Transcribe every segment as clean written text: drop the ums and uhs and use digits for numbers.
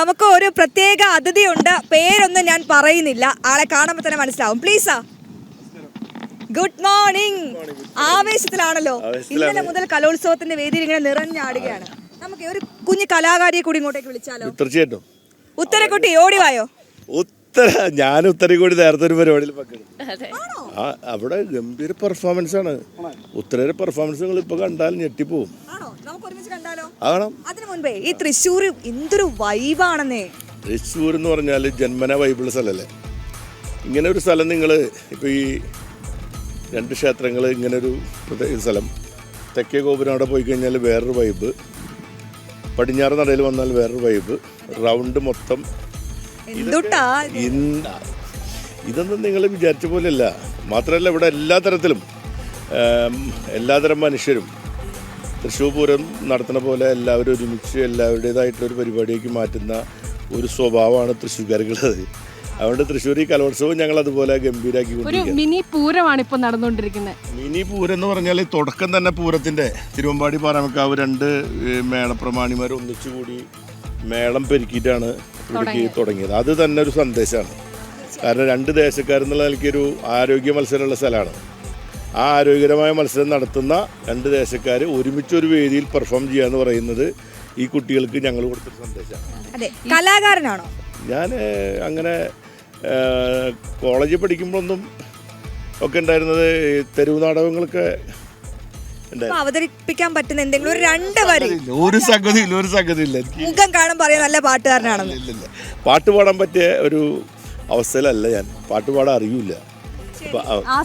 നമുക്ക് ഒരു പ്രത്യേക അതിഥിയുണ്ട്. പേരൊന്നും ഞാൻ പറയുന്നില്ല, ആളെ കാണുമ്പോൾ തന്നെ മനസ്സിലാവും. Please good morning. ആവേശത്തിലാണല്ലോ, ഇന്നലെ മുതൽ കലോത്സവത്തിന്റെ വേദിയിൽ ഇങ്ങനെ നിറഞ്ഞാടുകയാണ്. നമുക്ക് ഒരു കുഞ്ഞു കലാകാരിയെ കൂടി ഇങ്ങോട്ടേക്ക് വിളിച്ചാലോ? തീർച്ചയായിട്ടും. ഉത്തരക്കുട്ടി ഓടിവായോ. ഞാൻ ഉത്തരക്കോടി നേരത്തെ ഒരു പരിപാടിയിൽ അവിടെ ഗംഭീര പെർഫോമൻസ് ആണ്. ഉത്തരയുടെ പെർഫോമൻസ് നിങ്ങൾ ഇപ്പൊ കണ്ടാൽ ഞെട്ടിപ്പോവും. അതിനു മുൻപേ ഈ തൃശ്ശൂർ എന്തൊരു വൈബാണെന്നേ. തൃശ്ശൂർ എന്ന് പറഞ്ഞാൽ ജന്മന വൈബുള്ള സ്ഥലമല്ലേ. ഇങ്ങനെ ഒരു സ്ഥലം നിങ്ങൾ ഇപ്പൊ ഈ രണ്ട് ക്ഷേത്രങ്ങൾ, ഇങ്ങനെ ഒരു സ്ഥലം, തെക്കേ ഗോപുരം അവിടെ പോയി കഴിഞ്ഞാൽ വേറൊരു വൈബ്, പടിഞ്ഞാറ് നടയിൽ വന്നാൽ വേറൊരു വൈബ്, റൗണ്ട് മൊത്തം ഇതൊന്നും നിങ്ങൾ വിചാരിച്ച പോലെയല്ല. മാത്രമല്ല ഇവിടെ എല്ലാ തരത്തിലും എല്ലാതരം മനുഷ്യരും തൃശ്ശൂർ പൂരം നടത്തുന്ന പോലെ എല്ലാവരും ഒരുമിച്ച് എല്ലാവരുടേതായിട്ടൊരു പരിപാടിയേക്ക് മാറ്റുന്ന ഒരു സ്വഭാവമാണ് തൃശ്ശൂർക്കാർക്കുള്ളത്. അതുകൊണ്ട് തൃശ്ശൂർ ഈ കലോത്സവം ഞങ്ങൾ അതുപോലെ ഗംഭീരാക്കി മിനി പൂരമാണ് ഇപ്പോൾ നടന്നുകൊണ്ടിരിക്കുന്നത്. മിനി പൂരം എന്ന് പറഞ്ഞാൽ തുടക്കം തന്നെ പൂരത്തിൻ്റെ തിരുവമ്പാടി പാറമേക്കാവ് രണ്ട് മേളപ്രമാണിമാർ ഒന്നിച്ചുകൂടി മേളം പെരുക്കിയിട്ടാണ് ഇവിടേക്ക് തുടങ്ങിയത്. അത് തന്നെ ഒരു സന്ദേശമാണ്. കാരണം രണ്ട് ദേശക്കാരെന്നുള്ള നിലയ്ക്കൊരു ആരോഗ്യ മത്സരമുള്ള സ്ഥലമാണ്. ആ ആരോഗ്യകരമായ മത്സരം നടത്തുന്ന രണ്ട് ദേശക്കാർ ഒരുമിച്ചൊരു വേദിയിൽ പെർഫോം ചെയ്യുക എന്ന് പറയുന്നത് ഈ കുട്ടികൾക്ക് ഞങ്ങൾ കൊടുത്തൊരു സന്ദേശമാണ്. കലാകാരനാണോ? ഞാൻ അങ്ങനെ കോളേജിൽ പഠിക്കുമ്പോഴൊന്നും ഒക്കെ ഉണ്ടായിരുന്നത് തെരുവ് നാടകങ്ങളൊക്കെ അവതരിപ്പിക്കാൻ പറ്റുന്ന എന്തെങ്കിലും ഒരു രണ്ട് വരി. ഒരു സംഗതിയില്ല. മുഖം കാണാൻ പറയാൻ നല്ല പാട്ടുകാരനാണെന്ന്. ഇല്ല, പാട്ട് പാടാൻ പറ്റിയ ഒരു അവസ്ഥയിലല്ല ഞാൻ. പാട്ട് പാടാൻ അറിയില്ല.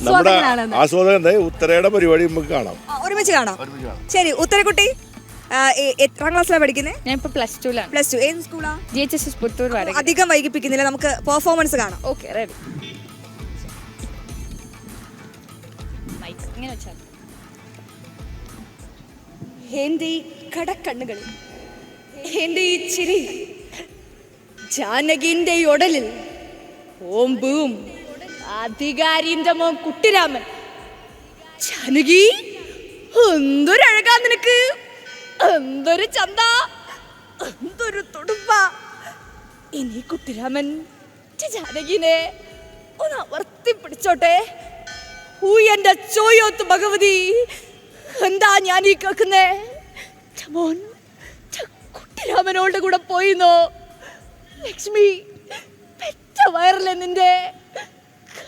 നമ്മുടെ ആസ്വാദകൻ ഉത്തരയുടെ പരിപാടി നമുക്ക് കാണാം, ഒരുമിച്ച് കാണാം. ശരി, ഉത്തരക്കുട്ടി എത്രാം ക്ലാസ്സിലാണ് പഠിക്കുന്നത്? ഞാൻ ഇപ്പോൾ +2 +2. ഏത് സ്കൂളാ? GHS പുത്തൂർ. അധികം വൈകിപ്പിക്കുന്നില്ല, നമുക്ക് പെർഫോമൻസ് കാണാം. Okay, ready. മൈക്ക് ഇങ്ങനെ വെച്ചാൽ എൻ്റെ ഈ കടക്കണ്ണുകളിൽ, എൻ്റെ ഈ ചിരി, ജാനകിൻ്റെ ഉടലിൽ ഓമ്പും അധികാരിന്റെ മോൻ കുട്ടിരാമൻ. ജാനകി, എന്തൊരഴകാ നിനക്ക്, എന്തൊരു ചന്ത, എന്തൊരു തുടുപ്പ. ഇനി കുട്ടിരാമൻ ജാനകിനെ ഒന്ന് അവർത്തി പിടിച്ചോട്ടെ. എന്റെ ചോയോത്ത് ഭഗവതി, എന്താ ഞാൻ ഈ കേൾക്കുന്നേ? മോൻ കുട്ടിരാമനോളുടെ കൂടെ പോയിന്നോ? ലക്ഷ്മി, പെറ്റ വയറല്ലേ നിന്റെ,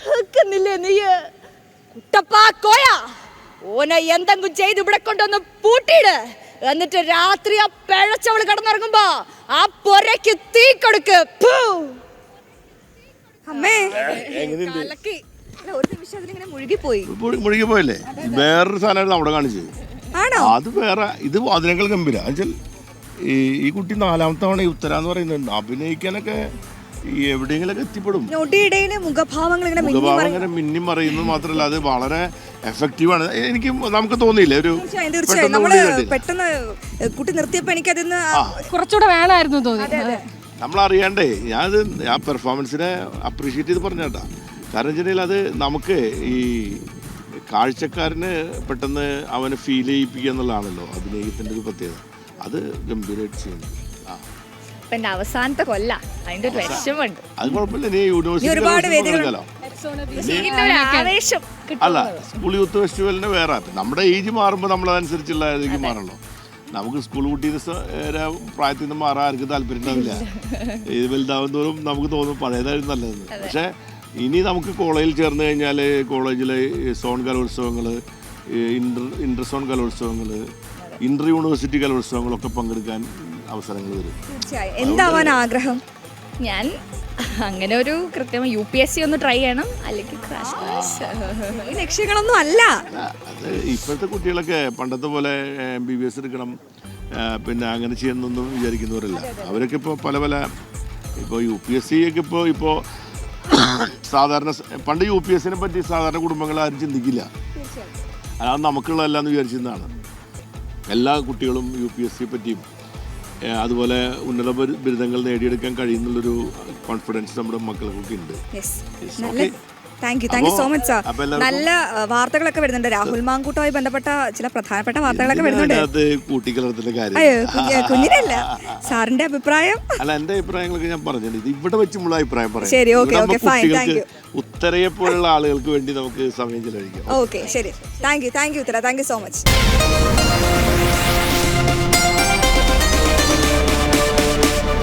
കേൾക്കുന്നില്ലേ നീ? കുട്ടപ്പാ കോയ, ഓനെ എന്തെങ്കിലും ചെയ്ത് ഇവിടെ കൊണ്ടൊന്ന് പൂട്ടിയിട്. എന്നിട്ട് രാത്രി ആ പിഴച്ചവള് കിടന്നിറങ്ങുമ്പോ ആ പൊരയ്ക്ക് തീ കൊടുക്ക്. അമ്മേ, മുഴുകിപ്പോയില്ലേ? വേറൊരു സാധനമായിരുന്നു അവിടെ കാണിച്ചത്. അത് വേറെ, ഇത് അതിനേക്കാൾ ഗംഭീര. എന്നുവെച്ചാൽ ഈ കുട്ടി 4ാമത്തെ തവണ ഉത്തര എന്ന് പറയുന്നുണ്ട്. അഭിനയിക്കാനൊക്കെ എവിടെയെങ്കിലൊക്കെ എത്തിപ്പെടും. മുഖഭാവങ്ങൾ ഇങ്ങനെ മിന്നി മറയുന്നത് മാത്രമല്ല, അത് വളരെ എഫക്റ്റീവാണ്. എനിക്ക് നമുക്ക് തോന്നിയില്ല ഒരു പെട്ടെന്ന് കുട്ടി നിർത്തിയപ്പോ എനിക്ക് അതിന്ന് കുറച്ചുകൂടെ വേണമായിരുന്നു തോന്നി. നമ്മളറിയാണ്ടേ ഞാൻ പെർഫോമൻസിനെ അപ്രീഷിയേറ്റ് ചെയ്ത് പറഞ്ഞേട്ടാ. കാരണം വെച്ചിട്ടുണ്ടെങ്കിൽ അത് നമുക്ക് ഈ കാഴ്ചക്കാരന് പെട്ടെന്ന് അവനെ ഫീൽ ചെയ്യിപ്പിക്കുക എന്നുള്ളതാണല്ലോ അഭിനയത്തിൻ്റെ ഒരു പ്രത്യേകത. അത് ഗംഭീരമായിട്ട് ചെയ്യുന്നു. എന്റെ അവസാനത്തെ കൊല്ല, അതിന്റെ ഒരു വിഷമുണ്ട്. അത് കുഴപ്പമില്ല, നീ യൂണിവേഴ്സിറ്റി അല്ല, സ്കൂൾ യൂത്ത് ഫെസ്റ്റിവലിന് വേറെ. നമ്മുടെ ഏജ് മാറുമ്പോൾ നമ്മളതനുസരിച്ചുള്ള ഇതിലേക്ക് മാറണല്ലോ. നമുക്ക് സ്കൂൾ കുട്ടീസ് പ്രായത്തിൽ നിന്ന് മാറാൻ ആർക്കും താല്പര്യം ഉണ്ടാവില്ല. ഇത് വലുതാവുന്നതോറും നമുക്ക് തോന്നും പഴയതായിരുന്നു നല്ലതെന്ന്. പക്ഷേ ഇനി നമുക്ക് കോളേജിൽ ചേർന്ന് കഴിഞ്ഞാൽ കോളേജിലെ സോൺ കലോത്സവങ്ങൾ, ഇന്റർ സോൺ കലോത്സവങ്ങൾ, ഇന്റർ യൂണിവേഴ്സിറ്റി കലോത്സവങ്ങളൊക്കെ പങ്കെടുക്കാൻ അവസരങ്ങൾ വരും. എന്താവാൻ ആഗ്രഹം? ഞാൻ അങ്ങനെ ഒരു കൃത്യം UPSC ഒന്ന് ട്രൈ ചെയ്യണം, അല്ലെങ്കിൽ ലക്ഷ്യങ്ങളൊന്നും അല്ല. അത് ഇപ്പോഴത്തെ കുട്ടികളൊക്കെ പണ്ടത്തെ പോലെ MBBS എടുക്കണം, പിന്നെ അങ്ങനെ ചെയ്യുന്നൊന്നും വിചാരിക്കുന്നവരല്ല. അവരൊക്കെ ഇപ്പോൾ പല ഇപ്പോൾ UPSC ഒക്കെ ഇപ്പോൾ സാധാരണ പണ്ട് UPSCനെ പറ്റി സാധാരണ കുടുംബങ്ങൾ ആരും ചിന്തിക്കില്ല. അതാണ് നമുക്കുള്ളതല്ല എന്ന് വിചാരിച്ചിരുന്നതാണ്. എല്ലാ കുട്ടികളും UPSC പറ്റിയും അതുപോലെ ഉന്നത ബിരുദങ്ങൾ നേടിയെടുക്കാൻ കഴിയുന്നുള്ളൊരു കോൺഫിഡൻസ് നമ്മുടെ മക്കൾക്കൊക്കെ ഉണ്ട്. Thank you so much sir. അപ്പൊ എല്ലാവർക്കും നല്ല വാർത്തകളൊക്കെ വരുന്നുണ്ട്. രാഹുൽ മാങ്കൂട്ടവുമായി ബന്ധപ്പെട്ട ചില പ്രധാനപ്പെട്ട വാർത്തകളൊക്കെ വരുന്നുണ്ട്. അത് കൂട്ടിക്കലർത്തിന്റെ കാര്യം. അയ്യോ കുഞ്ഞിനല്ല, സാറിന്റെ അഭിപ്രായം. അല്ല, എന്റെ അഭിപ്രായങ്ങളൊക്കെ ഞാൻ പറഞ്ഞത് ഇത് ഇവിടെ വെച്ച് നമ്മൾ അഭിപ്രായം പറയാം. ശരി, okay okay fine, thank you. ഉത്തരയെ പോലുള്ള ആളുകൾക്ക് വേണ്ടി നമുക്ക് സമയം ചെലവഴിക്കാം. ഓക്കെ ശരി, thank you Uthara, thank you so much.